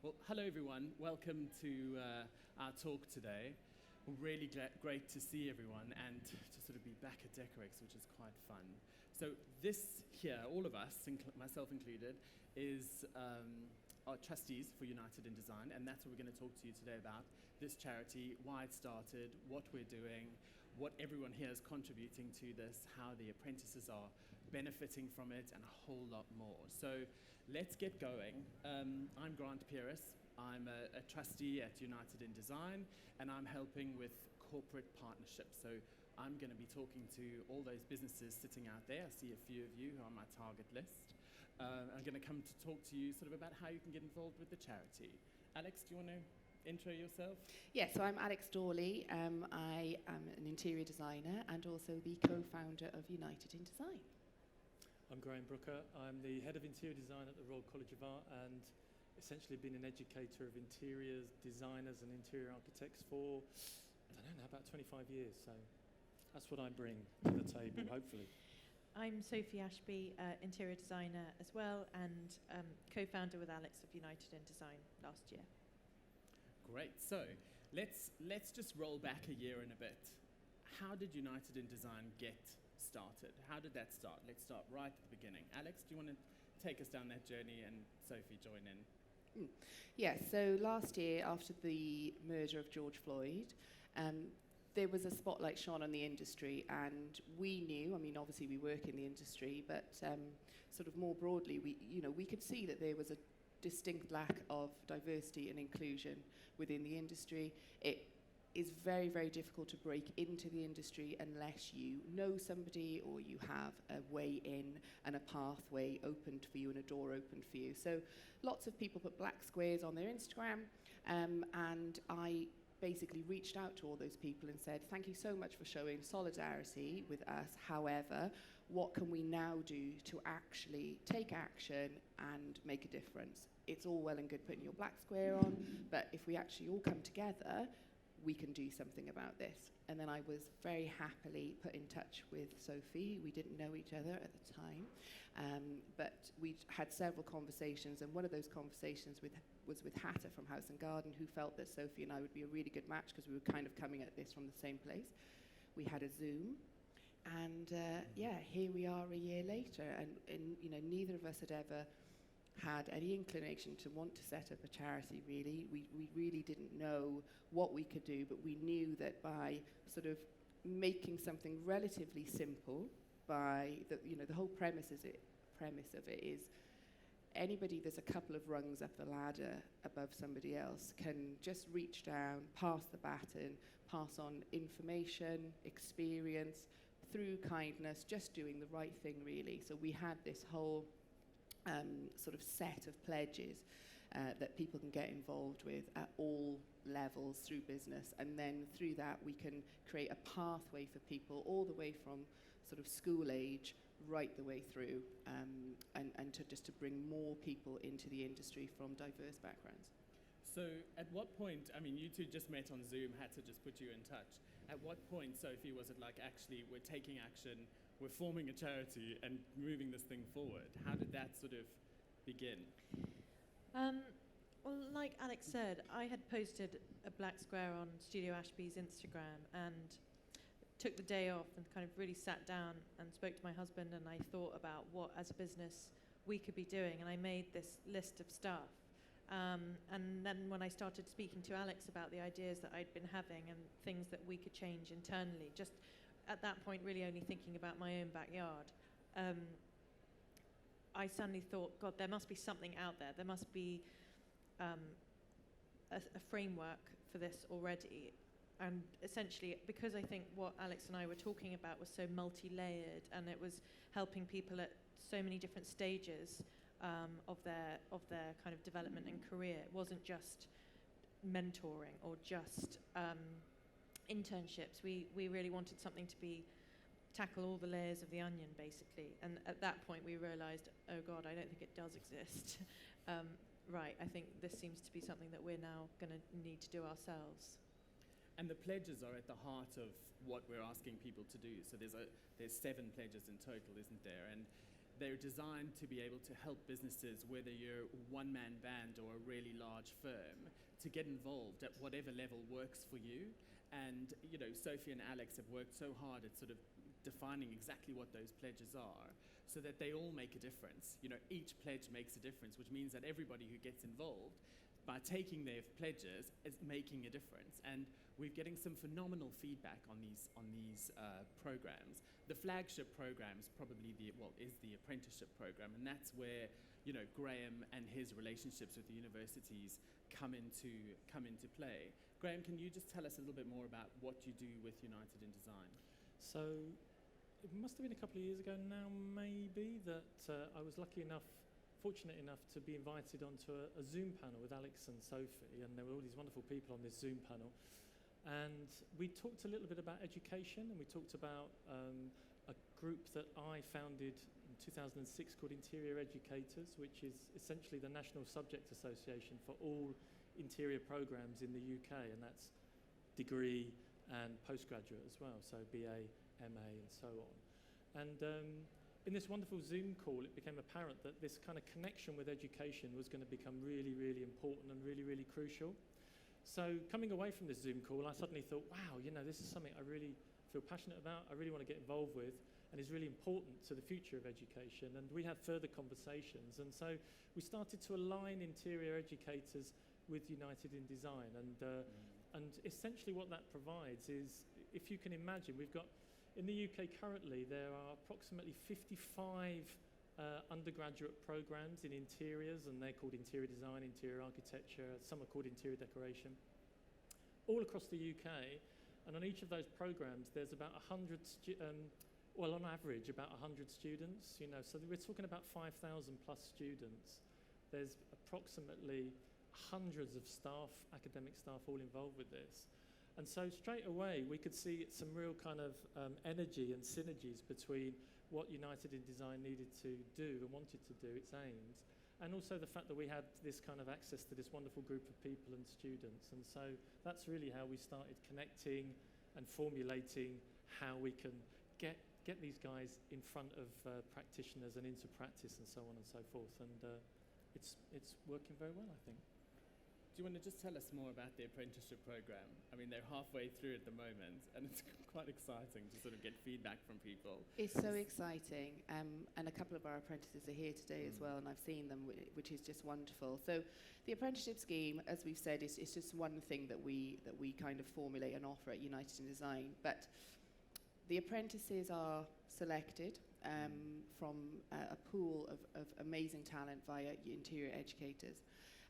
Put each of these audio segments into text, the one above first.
Well, hello everyone. Welcome to our talk today. Really great to see everyone and to sort of be back at Decorex, which is quite fun. So this here, all of us, myself included, is our trustees for United in Design, and that's what we're going to talk to you today about. This charity, why it started, what we're doing, what everyone here is contributing to this, how the apprentices are benefiting from it, and a whole lot more. So let's get going. I'm Grant Pieris. I'm a trustee at United in Design, and I'm helping with corporate partnerships. So I'm going to be talking to all those businesses sitting out there. I see a few of you who are on my target list. I'm going to come to talk to you sort of about how you can get involved with the charity. Alex, do you want to intro yourself? Yeah, so I'm Alex Dawley. I am an interior designer and also the co-founder of United in Design. I'm Graham Brooker. I'm the head of interior design at the Royal College of Art and essentially been an educator of interior designers and interior architects for, I don't know, now about 25 years. So that's what I bring to the table, hopefully. I'm Sophie Ashby, interior designer as well, and co-founder with Alex of United in Design last year. Great. So let's just roll back a year and a bit. How did United in Design get started? How did that start? Let's start right at the beginning. Alex, do you want to take us down that journey, and Sophie join in? Yeah, so last year after the murder of George Floyd, there was a spotlight shone on the industry, and we knew, I mean, obviously we work in the industry, but sort of more broadly, we could see that there was a distinct lack of diversity and inclusion within the industry. It is very, very difficult to break into the industry unless you know somebody or you have a way in and a pathway opened for you and a door opened for you. So lots of people put black squares on their Instagram, and I basically reached out to all those people and said, thank you so much for showing solidarity with us. However, what can we now do to actually take action and make a difference? It's all well and good putting your black square on, but if we actually all come together, we can do something about this. And then I was very happily put in touch with Sophie. We didn't know each other at the time, but we had several conversations, and one of those conversations was with Hatta from House and Garden, who felt that Sophie and I would be a really good match because we were kind of coming at this from the same place. We had a Zoom, and here we are a year later, and neither of us had ever had any inclination to want to set up a charity, really. We really didn't know what we could do, but we knew that by sort of making something relatively simple, by the whole premise of it is anybody that's a couple of rungs up the ladder above somebody else can just reach down, pass the baton, pass on information, experience, through kindness, just doing the right thing, really. So we had this whole sort of set of pledges that people can get involved with at all levels through business, and then through that we can create a pathway for people all the way from sort of school age right the way through, and to bring more people into the industry from diverse backgrounds. So at what point, I mean, you two just met on Zoom, had to just put you in touch. At what point, Sophie, was it like, actually, we're taking action, we're forming a charity and moving this thing forward? How did that sort of begin? Well, like Alex said, I had posted a black square on Studio Ashby's Instagram and took the day off and kind of really sat down and spoke to my husband, and I thought about what, as a business, we could be doing, and I made this list of stuff. And then when I started speaking to Alex about the ideas that I'd been having and things that we could change internally, just at that point really only thinking about my own backyard, I suddenly thought, God, there must be something out there. There must be a framework for this already. And essentially, because I think what Alex and I were talking about was so multi-layered, and it was helping people at so many different stages of their kind of development and career. It wasn't just mentoring or just internships. We really wanted something to tackle all the layers of the onion, basically. And at that point, we realized, oh God, I don't think it does exist. Right, I think this seems to be something that we're now going to need to do ourselves. And the pledges are at the heart of what we're asking people to do. So there's 7 pledges in total, isn't there? And they're designed to be able to help businesses, whether you're a one-man band or a really large firm, to get involved at whatever level works for you. And, you know, Sophie and Alex have worked so hard at sort of defining exactly what those pledges are so that they all make a difference. You know, each pledge makes a difference, which means that everybody who gets involved by taking their pledges is making a difference. And we're getting some phenomenal feedback on these programs. The flagship program is probably is the apprenticeship program, and that's where, you know, Graham and his relationships with the universities come into play. Graham, can you just tell us a little bit more about what you do with United in Design? So it must have been a couple of years ago now, maybe, that I was fortunate enough to be invited onto a Zoom panel with Alex and Sophie, and there were all these wonderful people on this Zoom panel. And we talked a little bit about education, and we talked about a group that I founded in 2006 called Interior Educators, which is essentially the National Subject Association for all interior programs in the UK, and that's degree and postgraduate as well, so BA, MA and so on. And in this wonderful Zoom call, it became apparent that this kind of connection with education was going to become really, really important and really, really crucial. So coming away from this Zoom call, I suddenly thought, wow, you know, this is something I really feel passionate about, I really want to get involved with, and is really important to the future of education. And we had further conversations, and so we started to align interior educators with United in Design. And essentially what that provides is, if you can imagine, we've got, in the UK currently, there are approximately 55 undergraduate programs in interiors, and they're called interior design, interior architecture, some are called interior decoration, all across the UK. And on each of those programs, there's about 100, on average, about 100 students, you know, so we're talking about 5,000 plus students. There's approximately hundreds of staff, academic staff, all involved with this. And so straight away, we could see some real kind of energy and synergies between what United in Design needed to do and wanted to do, its aims, and also the fact that we had this kind of access to this wonderful group of people and students. And so that's really how we started connecting and formulating how we can get these guys in front of practitioners and into practice and so on and so forth. And it's working very well, I think. Do you want to just tell us more about the apprenticeship program? I mean, they're halfway through at the moment, and it's quite exciting to sort of get feedback from people. It's so exciting, and a couple of our apprentices are here today as well, and I've seen them, which is just wonderful. So the apprenticeship scheme, as we've said, is just one thing that we kind of formulate and offer at United in Design. But the apprentices are selected from a pool of amazing talent via interior educators.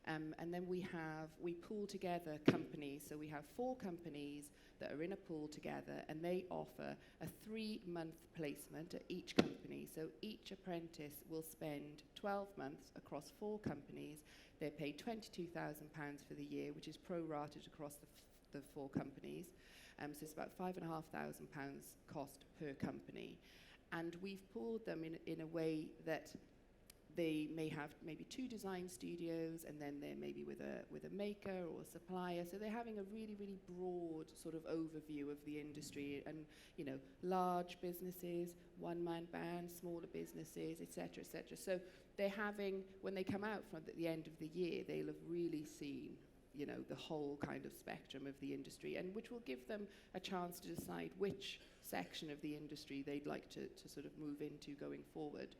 And then we pool together companies. So we have 4 companies that are in a pool together, and they offer a 3-month placement at each company. So each apprentice will spend 12 months across 4 companies. They're paid £22,000 for the year, which is prorated across the 4 companies. So it's about £5,500 cost per company. And we've pooled them in a way that they may have maybe 2 design studios, and then they're maybe with a maker or a supplier. So they're having a really, really broad sort of overview of the industry, and, you know, large businesses, one-man bands, smaller businesses, etc., etc. So they're having, when they come out from at the end of the year, they'll have really seen, you know, the whole kind of spectrum of the industry, and which will give them a chance to decide which section of the industry they'd like to sort of move into going forward.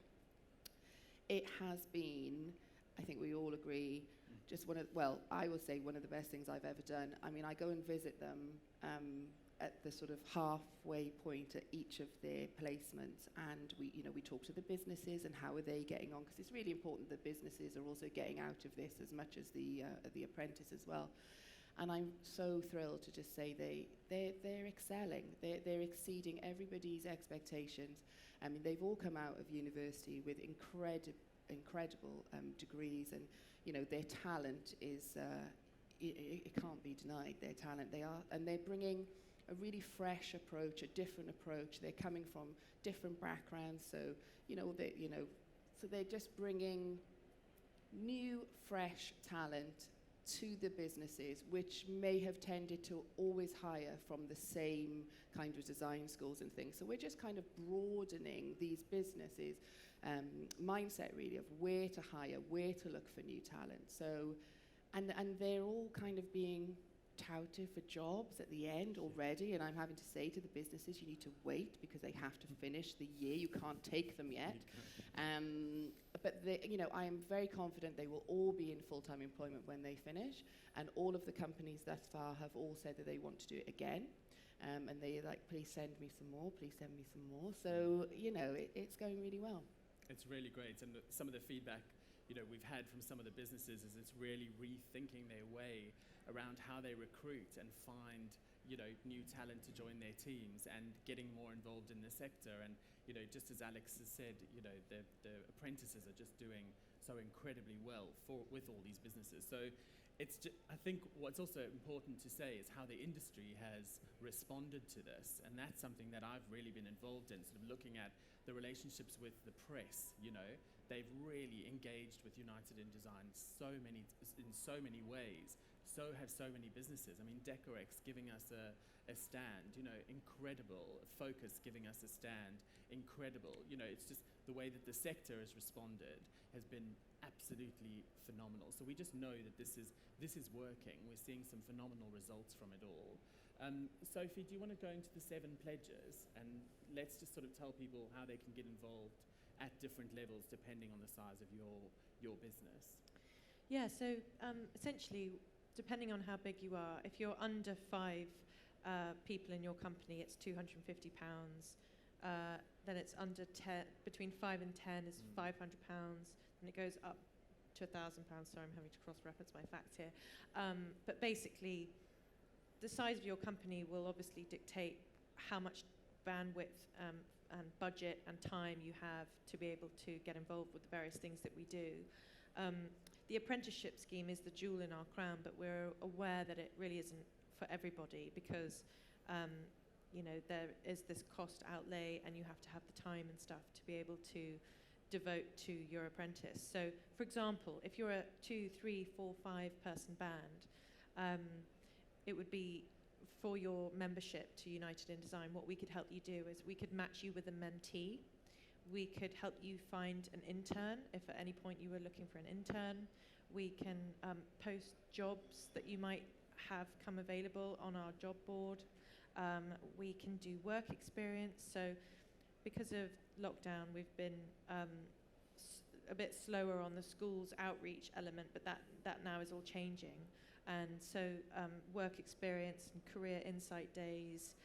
It has been, I think we all agree, just I will say one of the best things I've ever done. I mean, I go and visit them at the sort of halfway point at each of their placements, and we talk to the businesses and how are they getting on, because it's really important that businesses are also getting out of this as much as the apprentice as well. And I'm so thrilled to just say they're excelling. They're exceeding everybody's expectations. I mean, they've all come out of university with incredible degrees, and, you know, their talent is, it can't be denied, their talent. And they're bringing a really fresh approach, a different approach. They're coming from different backgrounds, so, so they're just bringing new, fresh talent to the businesses, which may have tended to always hire from the same kind of design schools and things. So we're just kind of broadening these businesses mindset really of where to hire, where to look for new talent. So, and they're all kind of being touted for jobs at the end already, and I'm having to say to the businesses, you need to wait because they have to finish the year. You can't take them yet. But I am very confident they will all be in full-time employment when they finish, and all of the companies thus far have all said that they want to do it again. And they're like, please send me some more, please send me some more. So, it's going really well. It's really great. And some of the feedback, we've had from some of the businesses is it's really rethinking their way around how they recruit and find, new talent to join their teams and getting more involved in the sector. And, just as Alex has said, the apprentices are just doing so incredibly well with all these businesses. So I think what's also important to say is how the industry has responded to this, and that's something that I've really been involved in, sort of looking at the relationships with the press. They've really engaged with United in Design in so many ways. So have so many businesses. I mean, Decorex giving us a stand, incredible. Focus giving us a stand, incredible. It's just the way that the sector has responded has been absolutely phenomenal. So we just know that this is working. We're seeing some phenomenal results from it all. Sophie, do you want to go into the 7 pledges, and let's just sort of tell people how they can get involved at different levels depending on the size of your business? Yeah, so essentially, depending on how big you are, if you're under 5 people in your company, it's £250. Then it's under 10, between 5 and 10 is £500, and it goes up to £1,000. Sorry, I'm having to cross-reference my facts here. But basically, the size of your company will obviously dictate how much bandwidth and budget and time you have to be able to get involved with the various things that we do. The apprenticeship scheme is the jewel in our crown, but we're aware that it really isn't for everybody because there is this cost outlay, and you have to have the time and stuff to be able to devote to your apprentice. So, for example, if you're a 2, 3, 4, 5 person band, it would be for your membership to United in Design. What we could help you do is we could match you with a mentee. We could help you find an intern if at any point you were looking for an intern. We can post jobs that you might have come available on our job board. We can do work experience. So because of lockdown, we've been a bit slower on the school's outreach element, but that now is all changing. And so work experience and career insight days,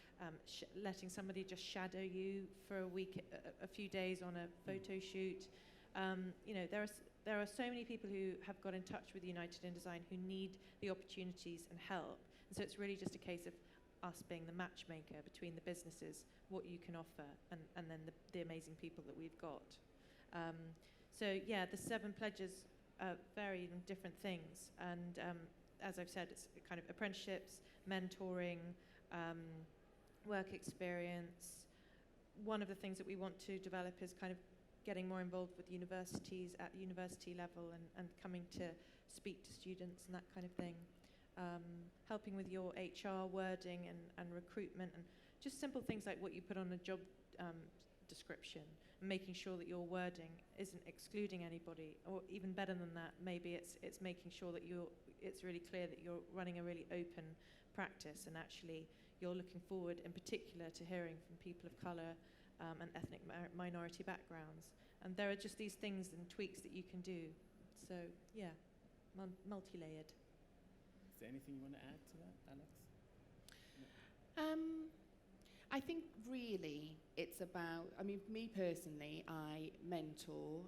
letting somebody just shadow you for a week, a few days on a photo shoot. There are so many people who have got in touch with United in Design who need the opportunities and help. And so it's really just a case of us being the matchmaker between the businesses, what you can offer, and then the amazing people that we've got. The 7 pledges vary in different things. And as I've said, it's kind of apprenticeships, mentoring, work experience. One of the things that we want to develop is kind of getting more involved with universities at university level and coming to speak to students and that kind of thing. Helping with your HR wording and recruitment, and just simple things like what you put on a job description, and making sure that your wording isn't excluding anybody, or even better than that, maybe it's making sure that it's really clear that you're running a really open practice, and actually you're looking forward in particular to hearing from people of colour and ethnic minority backgrounds. And there are just these things and tweaks that you can do. So yeah, multi-layered. Is there anything you want to add to that, Alex? I think really it's about, I mean, for me personally, I mentor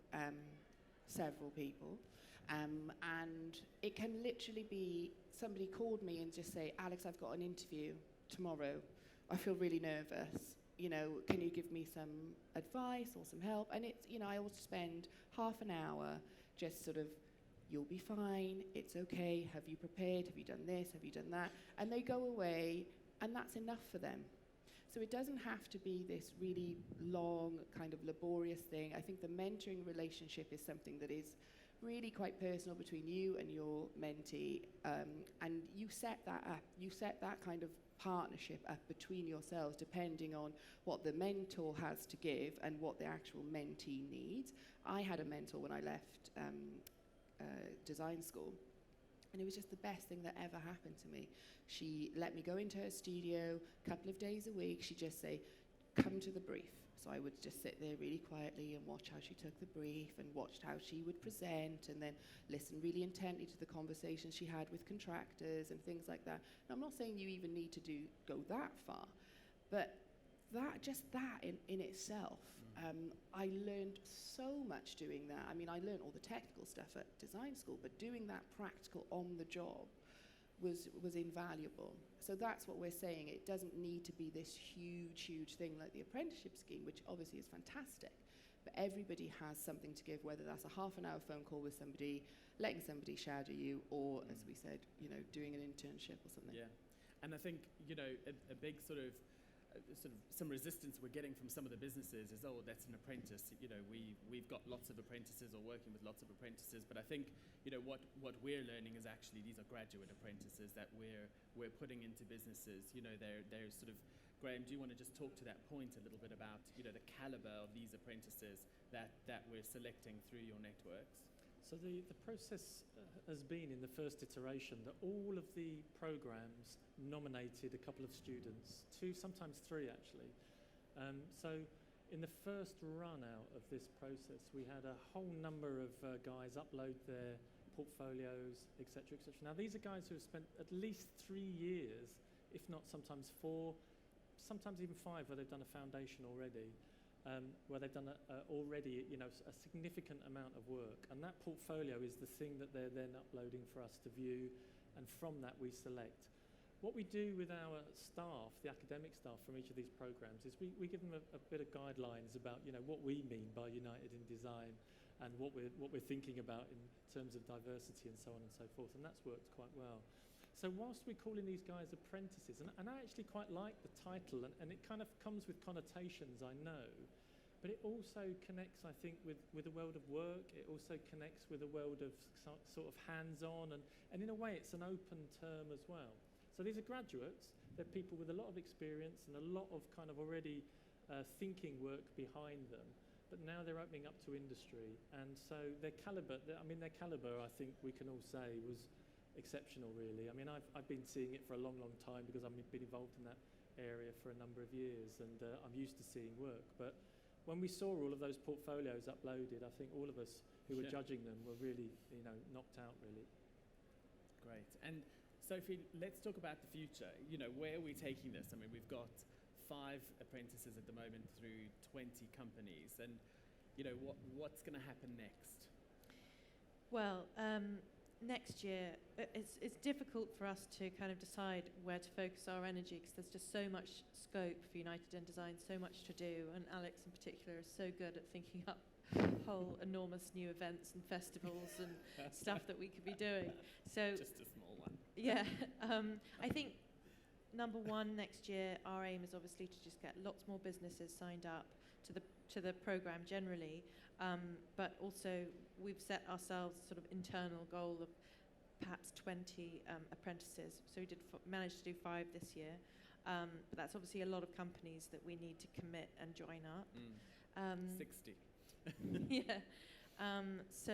several people, and it can literally be somebody called me and just say, Alex, I've got an interview tomorrow. I feel really nervous. Can you give me some advice or some help? And it's, I always spend half an hour just sort of, you'll be fine, it's okay, have you prepared, have you done this, have you done that? And they go away, and that's enough for them. So it doesn't have to be this really long, kind of laborious thing. I think the mentoring relationship is something that is really quite personal between you and your mentee, and you set that up. You set that kind of partnership up between yourselves, depending on what the mentor has to give and what the actual mentee needs. I had a mentor when I left design school, and it was just the best thing that ever happened to me. She let me go into her studio a couple of days a week. She'd just say, come to the brief. So I would just sit there really quietly and watch how she took the brief and watched how she would present, and then listen really intently to the conversations she had with contractors and things like that. Now, I'm not saying you even need to go that far, but that in itself, I learned so much doing that. I mean, I learned all the technical stuff at design school, but doing that practical on the job was invaluable. So that's what we're saying. It doesn't need to be this huge thing like the apprenticeship scheme, which obviously is fantastic, but everybody has something to give, whether that's a half an hour phone call with somebody, letting somebody shadow you, or, as we said, doing an internship or something. Yeah, and I think, a big sort of some resistance we're getting from some of the businesses is, oh, that's an apprentice. We've got lots of apprentices or working with lots of apprentices, but I think, what we're learning is actually these are graduate apprentices that we're putting into businesses. They're sort of, Graham, do you want to just talk to that point a little bit about, the caliber of these apprentices that we're selecting through your networks? So the process has been in the first iteration that all of the programs nominated a couple of students, 2, sometimes 3 actually. So in the first run out of this process, we had a whole number of guys upload their portfolios, etc., etc. Now these are guys who have spent at least 3 years, if not sometimes 4, sometimes even 5, where they've done a foundation already. Where they've done already, a significant amount of work, and that portfolio is the thing that they're then uploading for us to view, and from that we select. What we do with our staff, the academic staff from each of these programs, is we give them a bit of guidelines about, what we mean by United in Design, and what we're thinking about in terms of diversity and so on and so forth, and that's worked quite well. So whilst we're calling these guys apprentices, and I actually quite like the title, and it kind of comes with connotations, I know, but it also connects, I think, with a world of work. It also connects with a world of sort of hands-on, and in a way it's an open term as well. So these are graduates, they're people with a lot of experience and a lot of kind of already thinking work behind them, but now they're opening up to industry, and so their calibre, I think we can all say was exceptional, really. I mean, I've been seeing it for a long time because I've been involved in that area for a number of years, and I'm used to seeing work. But when we saw all of those portfolios uploaded, I think all of us who were judging them were really, knocked out, really. Great. And Sophie, let's talk about the future. Where are we taking this? I mean, we've got 5 apprentices at the moment through 20 companies, and what's going to happen next? Well, next year, it's difficult for us to kind of decide where to focus our energy, because there's just so much scope for United in Design, so much to do, and Alex in particular is so good at thinking up whole enormous new events and festivals and stuff that we could be doing. So just a small one. Yeah, I think number 1 next year, our aim is obviously to just get lots more businesses signed up to the program generally. But also we've set ourselves a sort of internal goal of perhaps 20 apprentices. So we managed to do 5 this year. But that's obviously a lot of companies that we need to commit and join up. 60. Yeah. So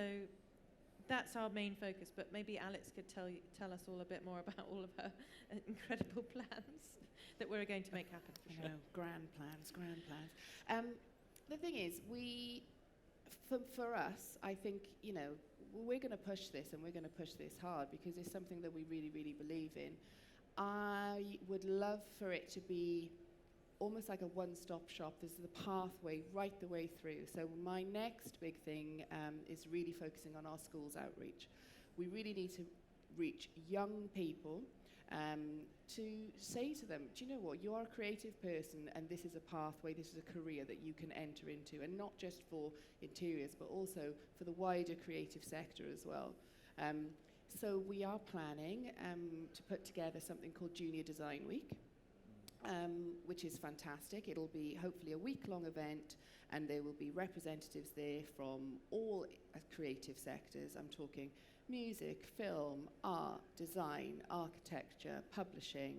that's our main focus. But maybe Alex could tell us all a bit more about all of her incredible plans that we're going to make happen. For sure. Grand plans. The thing is, for us, I think, we're going to push this, and we're going to push this hard because it's something that we really, really believe in. I would love for it to be almost like a one-stop shop. This is the pathway right the way through. So my next big thing is really focusing on our schools outreach. We really need to reach young people to say to them, do you know what, you are a creative person, and this is a pathway, this is a career that you can enter into, and not just for interiors, but also for the wider creative sector as well. So we are planning to put together something called Junior Design Week, which is fantastic. It'll be hopefully a week-long event, and there will be representatives there from all creative sectors. I'm talking music, film, art, design, architecture, publishing,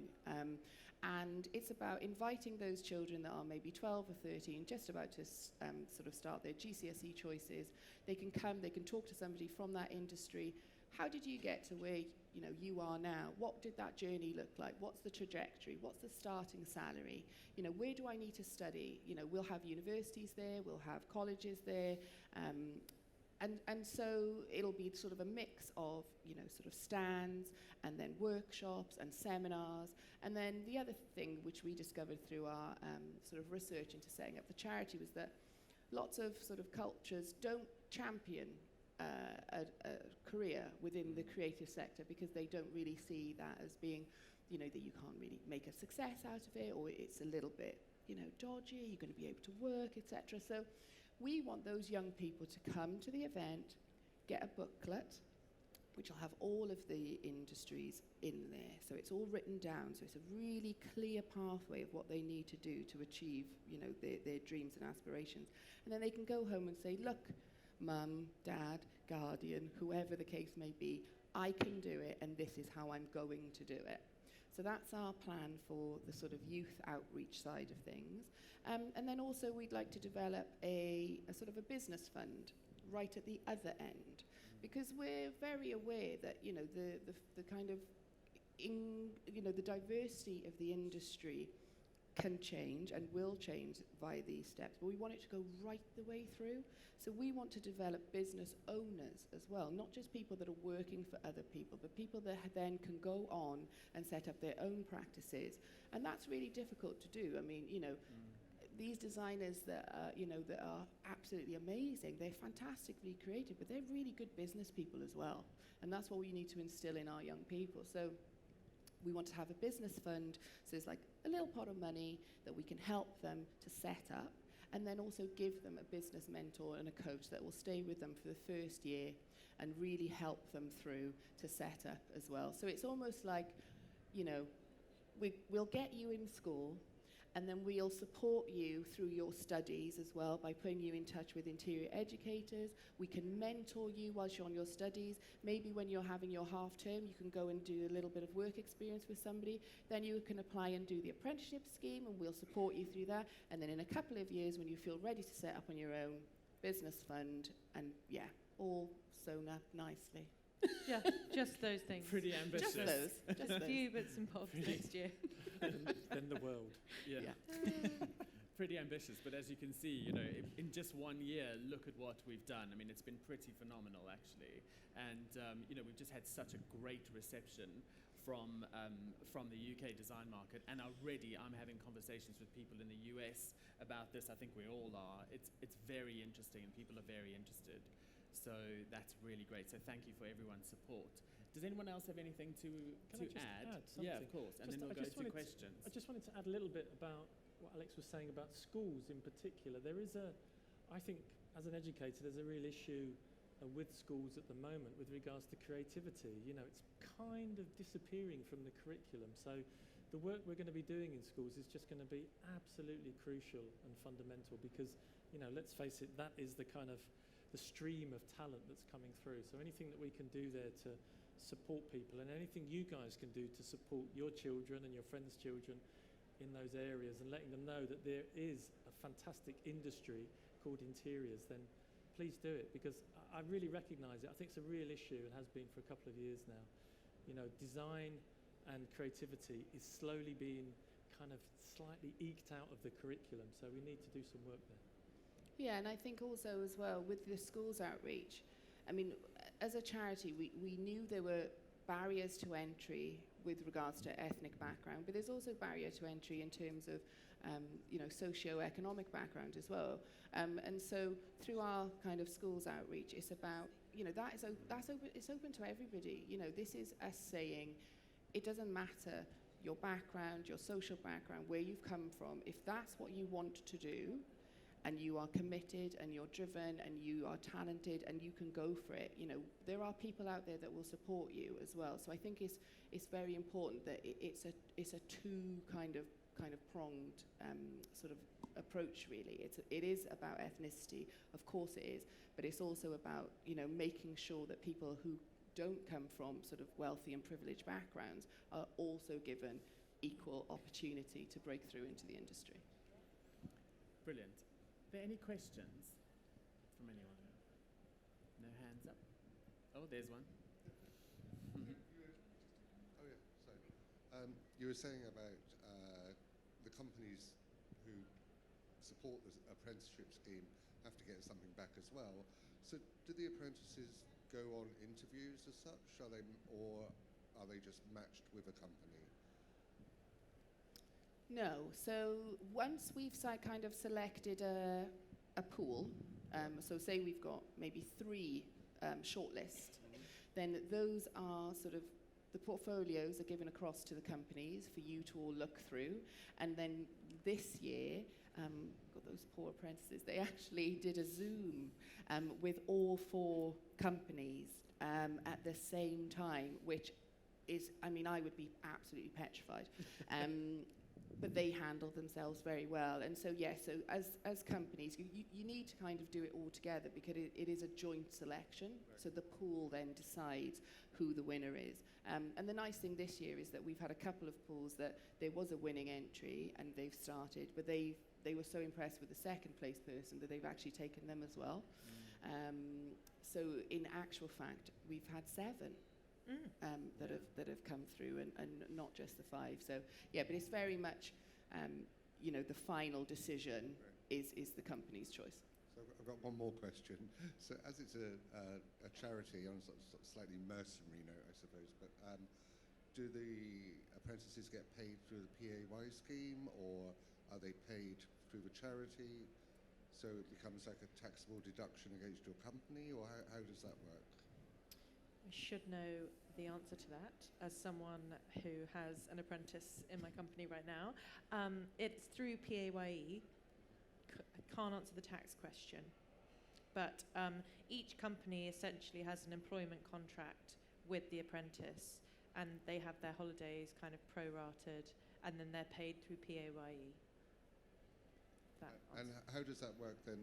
And it's about inviting those children that are maybe 12 or 13, just about to sort of start their GCSE choices. They can come, they can talk to somebody from that industry. How did you get to where you are now? What did that journey look like? What's the trajectory? What's the starting salary? Where do I need to study? We'll have universities there, we'll have colleges there. And so it'll be sort of a mix of, sort of stands and then workshops and seminars. And then the other thing which we discovered through our sort of research into setting up the charity was that lots of sort of cultures don't champion a career within the creative sector because they don't really see that as being, that you can't really make a success out of it, or it's a little bit, dodgy, you're going to be able to work, etc. So we want those young people to come to the event, get a booklet, which will have all of the industries in there. So it's all written down. So it's a really clear pathway of what they need to do to achieve, their dreams and aspirations. And then they can go home and say, look, mum, dad, guardian, whoever the case may be, I can do it, and this is how I'm going to do it. So that's our plan for the sort of youth outreach side of things. And then also we'd like to develop a sort of a business fund right at the other end, because we're very aware that, the kind of, the diversity of the industry can change and will change via these steps, but we want it to go right the way through. So we want to develop business owners as well, not just people that are working for other people, but people that then can go on and set up their own practices. And that's really difficult to do. I mean, these designers that are absolutely amazing, they're fantastically creative, but they're really good business people as well. And that's what we need to instill in our young people. So we want to have a business fund, so there's like a little pot of money that we can help them to set up, and then also give them a business mentor and a coach that will stay with them for the first year and really help them through to set up as well. So it's almost like, we'll get you in school, and then we'll support you through your studies as well by putting you in touch with interior educators. We can mentor you whilst you're on your studies. Maybe when you're having your half term, you can go and do a little bit of work experience with somebody. Then you can apply and do the apprenticeship scheme, and we'll support you through that. And then in a couple of years, when you feel ready to set up on your own business fund, and all sewn up nicely. Yeah, just those things. Pretty ambitious. Just A those. few bits and bobs next year. Then the world. Yeah. Pretty ambitious, but as you can see, in just 1 year, look at what we've done. I mean, it's been pretty phenomenal, actually. And, we've just had such a great reception from the UK design market. And already I'm having conversations with people in the US about this. I think we all are. It's very interesting, and people are very interested. So that's really great. So thank you for everyone's support. Does anyone else have anything to add? Yeah, of course. And then we'll go to questions. I just wanted to add a little bit about what Alex was saying about schools in particular. I think as an educator, there's a real issue with schools at the moment with regards to creativity. It's kind of disappearing from the curriculum. So the work we're going to be doing in schools is just going to be absolutely crucial and fundamental because, let's face it, that is the kind of the stream of talent that's coming through. So anything that we can do there to support people, and anything you guys can do to support your children and your friends' children in those areas, and letting them know that there is a fantastic industry called interiors, then please do it, because I really recognise it. I think it's a real issue and has been for a couple of years now. Design and creativity is slowly being kind of slightly eked out of the curriculum, so we need to do some work there. Yeah, and I think also as well with the schools outreach, I mean, as a charity, we knew there were barriers to entry with regards to ethnic background, but there's also barrier to entry in terms of, socio-economic background as well. And so through our kind of schools outreach, it's about, it's open to everybody. This is us saying, it doesn't matter your background, your social background, where you've come from. If that's what you want to do, and you are committed and you're driven and you are talented and you can go for it, there are people out there that will support you as well. So I think it's very important that it's a two kind of pronged sort of approach, really. It is about ethnicity, of course it is, but it's also about making sure that people who don't come from sort of wealthy and privileged backgrounds are also given equal opportunity to break through into the industry. Brilliant. Are there any questions from anyone? No hands up? Oh, there's one. You were saying about the companies who support the apprenticeship scheme have to get something back as well. So do the apprentices go on interviews as such, or are they just matched with a company? No. So once we've kind of selected a pool, so say we've got maybe 3 shortlists, then those are sort of, the portfolios are given across to the companies for you to all look through. And then this year, got those poor apprentices, they actually did a Zoom with all 4 companies at the same time, which is, I mean, I would be absolutely petrified. But they handled themselves very well. And so, yes, so as companies, you need to kind of do it all together because it is a joint selection. Right. So the pool then decides who the winner is. And the nice thing this year is that we've had a couple of pools that there was a winning entry and they've started, but they were so impressed with the second place person that they've actually taken them as well. So in actual fact, we've had 7. That have come through, and not just the 5. So yeah, but it's very much, the final decision is the company's choice. So I've got one more question. So as it's a charity on a sort of slightly mercenary note, I suppose, but do the apprentices get paid through the PAY scheme, or are they paid through the charity? So it becomes like a taxable deduction against your company, or how does that work? I should know the answer to that as someone who has an apprentice in my company right now. It's through PAYE. Can't answer the tax question. But each company essentially has an employment contract with the apprentice, and they have their holidays kind of prorated, and then they're paid through PAYE. And how does that work then?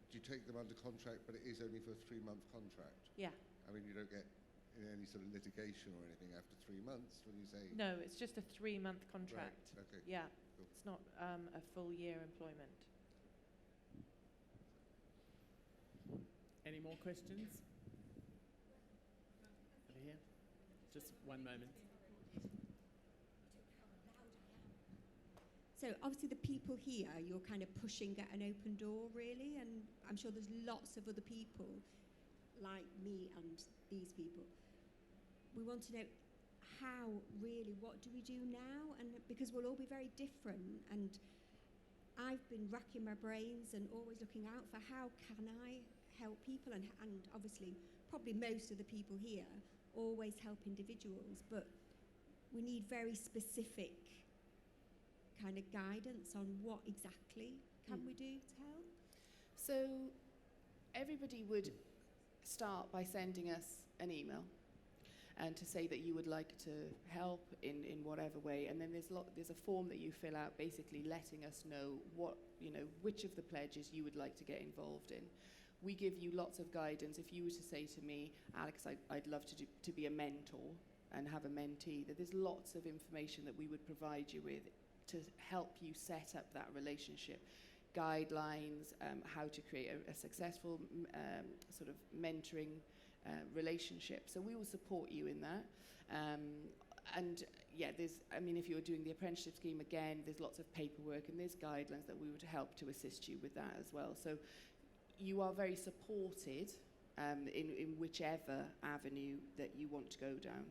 Do you take them under contract, but it is only for a 3-month contract? Yeah. I mean, you don't get any sort of litigation or anything after 3 months when you say... No, it's just a 3-month contract. Right, okay. Yeah, cool. It's not a full year employment. Any more questions? Over here. Just one moment. So obviously the people here, you're kind of pushing at an open door, really, and I'm sure there's lots of other people like me and these people. We want to know what do we do now? And because we'll all be very different, and I've been racking my brains and always looking out for how can I help people, and obviously probably most of the people here always help individuals, but we need very specific kind of guidance on what exactly can we do to help. So everybody would start by sending us an email and to say that you would like to help in whatever way, and then there's a form that you fill out basically letting us know which of the pledges you would like to get involved in. We give you lots of guidance. If you were to say to me, Alex, I'd love to be a mentor and have a mentee, that there's lots of information that we would provide you with to help you set up that relationship. Guidelines, how to create a successful sort of mentoring relationship. So we will support you in that. And yeah, if you're doing the apprenticeship scheme, again, there's lots of paperwork and there's guidelines that we would help to assist you with that as well. So you are very supported in whichever avenue that you want to go down.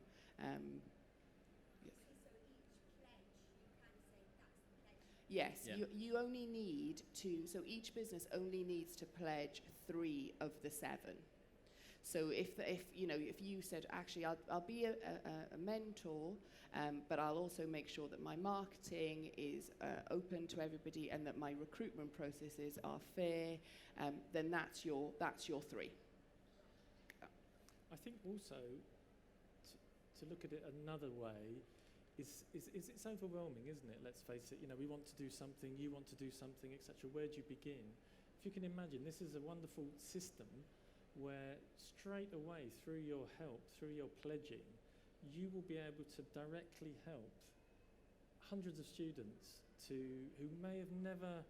Yes, Yeah. you only need to, so each business only needs to pledge 3 of the 7. So if you said, actually, I'll be a mentor, but I'll also make sure that my marketing is open to everybody and that my recruitment processes are fair, then that's your 3. I think also to look at it another way is it's overwhelming, isn't it? Let's face it. We want to do something, you want to do something, etc. Where do you begin? If you can imagine, this is a wonderful system where straight away through your help, through your pledging, you will be able to directly help hundreds of students who may have never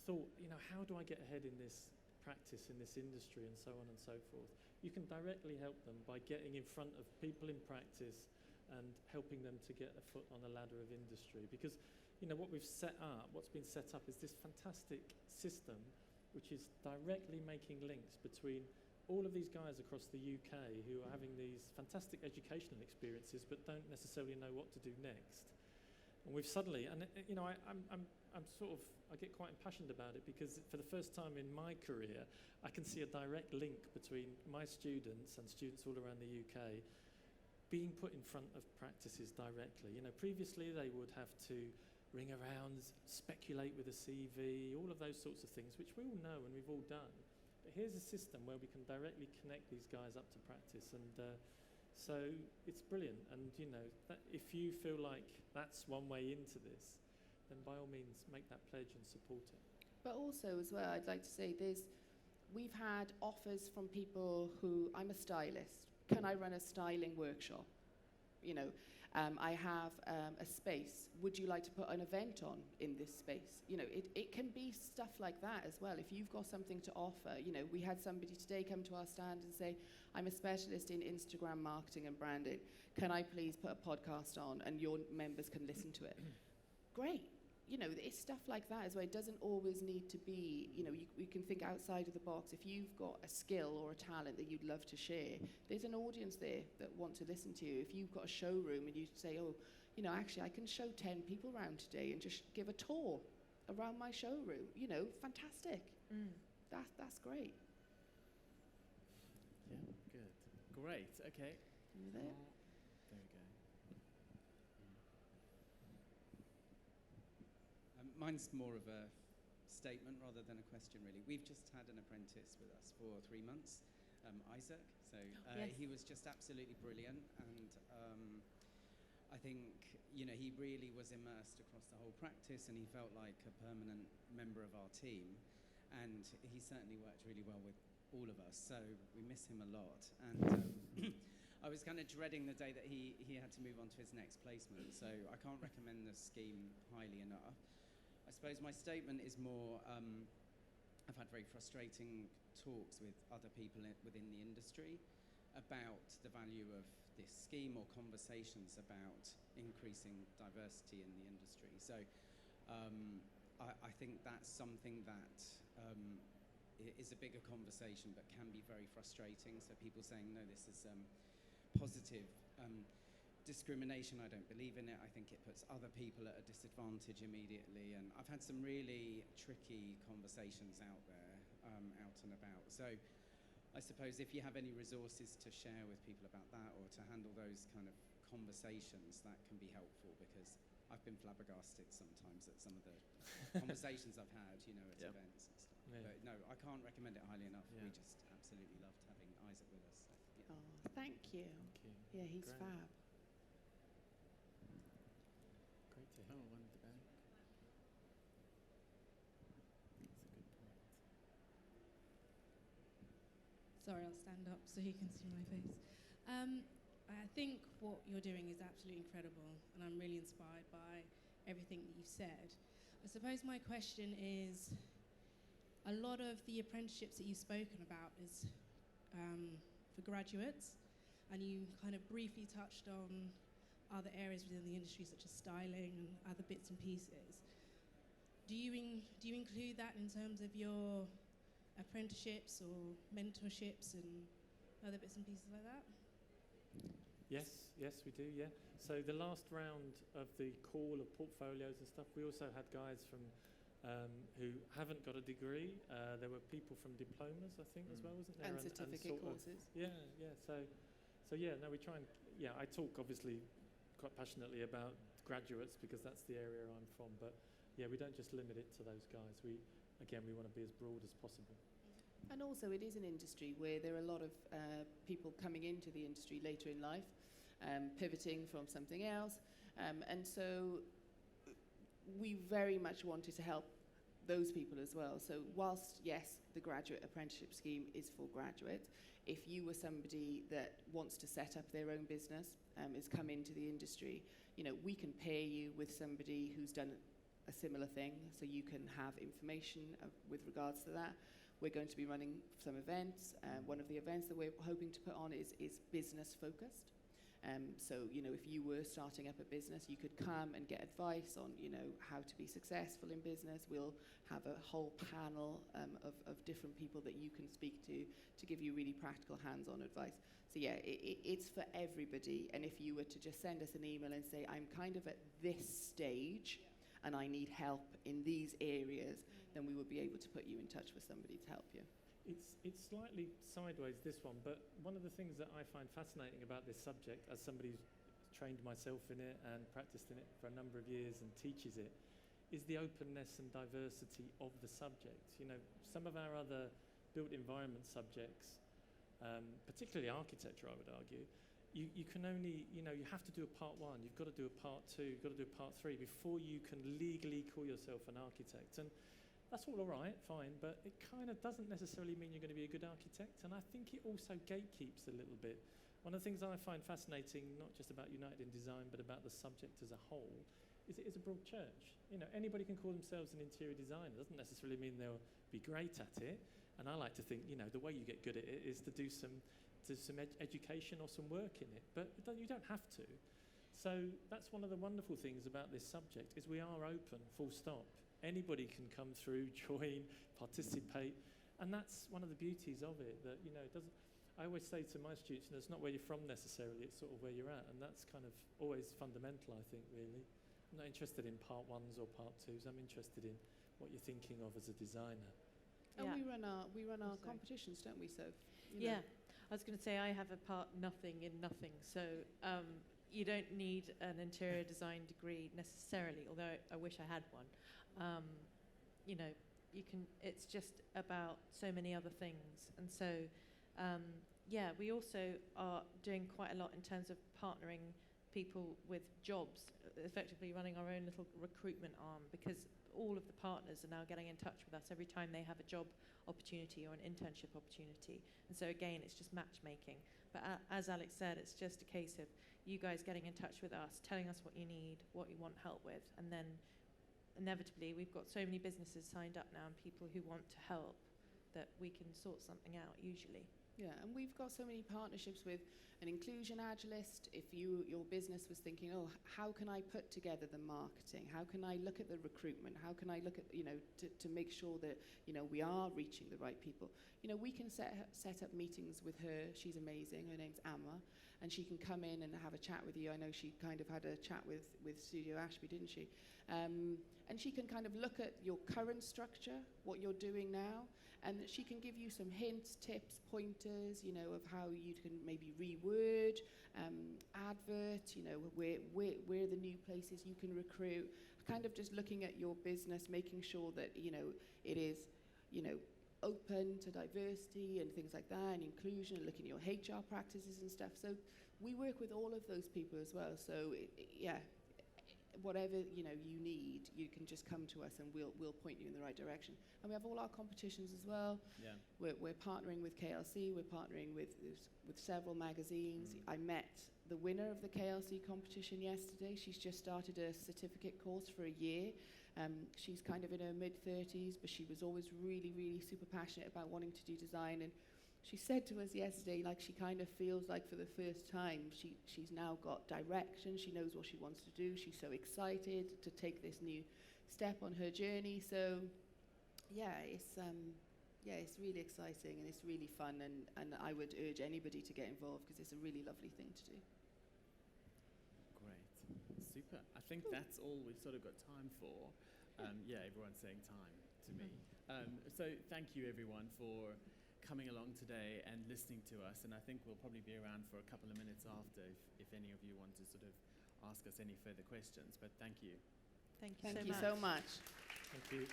thought, how do I get ahead in this practice, in this industry, and so on and so forth. You can directly help them by getting in front of people in practice and helping them to get a foot on the ladder of industry. Because what we've set up, what's been set up, is this fantastic system which is directly making links between all of these guys across the UK who are having these fantastic educational experiences but don't necessarily know what to do next. And we've suddenly, and I get quite impassioned about it, because for the first time in my career, I can see a direct link between my students and students all around the UK being put in front of practices directly. Previously they would have to ring around, speculate with a CV, all of those sorts of things, which we all know and we've all done. But here's a system where we can directly connect these guys up to practice, and so it's brilliant. And that if you feel like that's one way into this, then by all means make that pledge and support it. But also as well, I'd like to say we've had offers from people who, I'm a stylist, can I run a styling workshop? I have a space, would you like to put an event on in this space? It can be stuff like that as well. If you've got something to offer, we had somebody today come to our stand and say, I'm a specialist in Instagram marketing and branding. Can I please put a podcast on and your members can listen to it? Great. It's stuff like that as well. It doesn't always need to be, you can think outside of the box. If you've got a skill or a talent that you'd love to share, there's an audience there that want to listen to you. If you've got a showroom and you say, actually I can show 10 people around today and just give a tour around my showroom, fantastic. That's great. Yeah, good. Great, okay. You there? There we go. Mine's more of a statement rather than a question, really. We've just had an apprentice with us for 3 months, Isaac. So Yes. he was just absolutely brilliant, and I think he really was immersed across the whole practice, and he felt like a permanent member of our team. And he certainly worked really well with all of us. So we miss him a lot. And I was kind of dreading the day that he had to move on to his next placement. So I can't recommend the scheme highly enough. I suppose my statement is more, I've had very frustrating talks with other people within the industry about the value of this scheme, or conversations about increasing diversity in the industry. So I think that's something that is a bigger conversation but can be very frustrating. So people saying, no, this is positive discrimination, I don't believe in it. I think it puts other people at a disadvantage immediately. And I've had some really tricky conversations out there, out and about. So I suppose if you have any resources to share with people about that, or to handle those kind of conversations, that can be helpful, because I've been flabbergasted sometimes at some of the conversations I've had, at Yeah. events and stuff. Yeah. But no, I can't recommend it highly enough. Yeah. We just absolutely loved having Isaac with us. So, yeah. Oh, thank you. Thank you. Yeah, he's Great. fab. Great to Oh, hear. one at the back. That's a good point. Sorry, I'll stand up so you can see my face. I think what you're doing is absolutely incredible, and I'm really inspired by everything that you've said. I suppose my question is, a lot of the apprenticeships that you've spoken about is for graduates, and you kind of briefly touched on other areas within the industry, such as styling and other bits and pieces. Do you include that in terms of your apprenticeships or mentorships and other bits and pieces like that? Yes, we do, yeah. So the last round of the call of portfolios and stuff, we also had guys from who haven't got a degree. There were people from diplomas, I think, as well, wasn't there? And certificate sort of- courses. Yeah. So yeah, no, we try and, I talk obviously quite passionately about graduates because that's the area I'm from, but yeah, we don't just limit it to those guys. We want to be as broad as possible. And also it is an industry where there are a lot of people coming into the industry later in life, pivoting from something else. And so we very much wanted to help those people as well. So whilst, yes, the graduate apprenticeship scheme is for graduates, if you were somebody that wants to set up their own business, has come into the industry, we can pair you with somebody who's done a similar thing, so you can have information with regards to that. We're going to be running some events. One of the events that we're hoping to put on is business focused. So, if you were starting up a business, you could come and get advice on, how to be successful in business. We'll have a whole panel of different people that you can speak to give you really practical hands-on advice. So yeah, it's for everybody. And if you were to just send us an email and say, I'm kind of at this stage and I need help in these areas, then we would be able to put you in touch with somebody to help you. It's slightly sideways, this one, but one of the things that I find fascinating about this subject, as somebody who's trained myself in it and practiced in it for a number of years and teaches it, is the openness and diversity of the subject. Some of our other built environment subjects, particularly architecture, I would argue, you can only, you have to do a part 1, you've got to do a part 2, you've got to do a part 3 before you can legally call yourself an architect. And that's all right, fine, but it kind of doesn't necessarily mean you're going to be a good architect, and I think it also gatekeeps a little bit. One of the things I find fascinating, not just about United in Design, but about the subject as a whole, is it is a broad church. Anybody can call themselves an interior designer. It doesn't necessarily mean they'll be great at it, and I like to think, the way you get good at it is to do some education or some work in it, but you don't have to. So that's one of the wonderful things about this subject, is we are open, full stop. Anybody can come through, join, participate, and that's one of the beauties of it, that, it doesn't, I always say to my students, it's not where you're from necessarily, it's sort of where you're at, and that's kind of always fundamental, I think, really. I'm not interested in part 1s or part 2s, I'm interested in what you're thinking of as a designer. And we run our competitions, don't we, Soph? Yeah, I was going to say I have a part nothing in nothing, so you don't need an interior design degree necessarily, although I wish I had one. You can. It's just about so many other things, and so we also are doing quite a lot in terms of partnering people with jobs, effectively running our own little recruitment arm, because all of the partners are now getting in touch with us every time they have a job opportunity or an internship opportunity, and so again, it's just matchmaking. But as Alex said, it's just a case of you guys getting in touch with us, telling us what you need, what you want help with, and then inevitably, we've got so many businesses signed up now and people who want to help that we can sort something out usually. Yeah, and we've got so many partnerships with an inclusion agilist. If your business was thinking, how can I put together the marketing? How can I look at the recruitment? How can I look at, to make sure that, we are reaching the right people? We can set up meetings with her. She's amazing. Her name's Amma. And she can come in and have a chat with you. I know she kind of had a chat with Studio Ashby, didn't she? And she can kind of look at your current structure, what you're doing now, and she can give you some hints, tips, pointers, of how you can maybe reword, advert, where are the new places you can recruit, kind of just looking at your business, making sure that, it is, open to diversity and things like that, and inclusion, and looking at your HR practices and stuff. So we work with all of those people as well. So whatever you need, you can just come to us and we'll point you in the right direction. And we have all our competitions as well. Yeah. We're partnering with KLC. We're partnering with several magazines. I met the winner of the KLC competition yesterday. She's just started a certificate course for a year. She's kind of in her mid-30s, but she was always really, really super passionate about wanting to do design. And she said to us yesterday, like, she kind of feels like for the first time she's now got direction. She knows what she wants to do. She's so excited to take this new step on her journey. So, it's really exciting and it's really fun. And I would urge anybody to get involved because it's a really lovely thing to do. Great, super. I think that's all we've sort of got time for. Everyone's saying time to me. So thank you everyone for coming along today and listening to us, and I think we'll probably be around for a couple of minutes after if any of you want to sort of ask us any further questions, but thank you. Thank you so much. Thank you.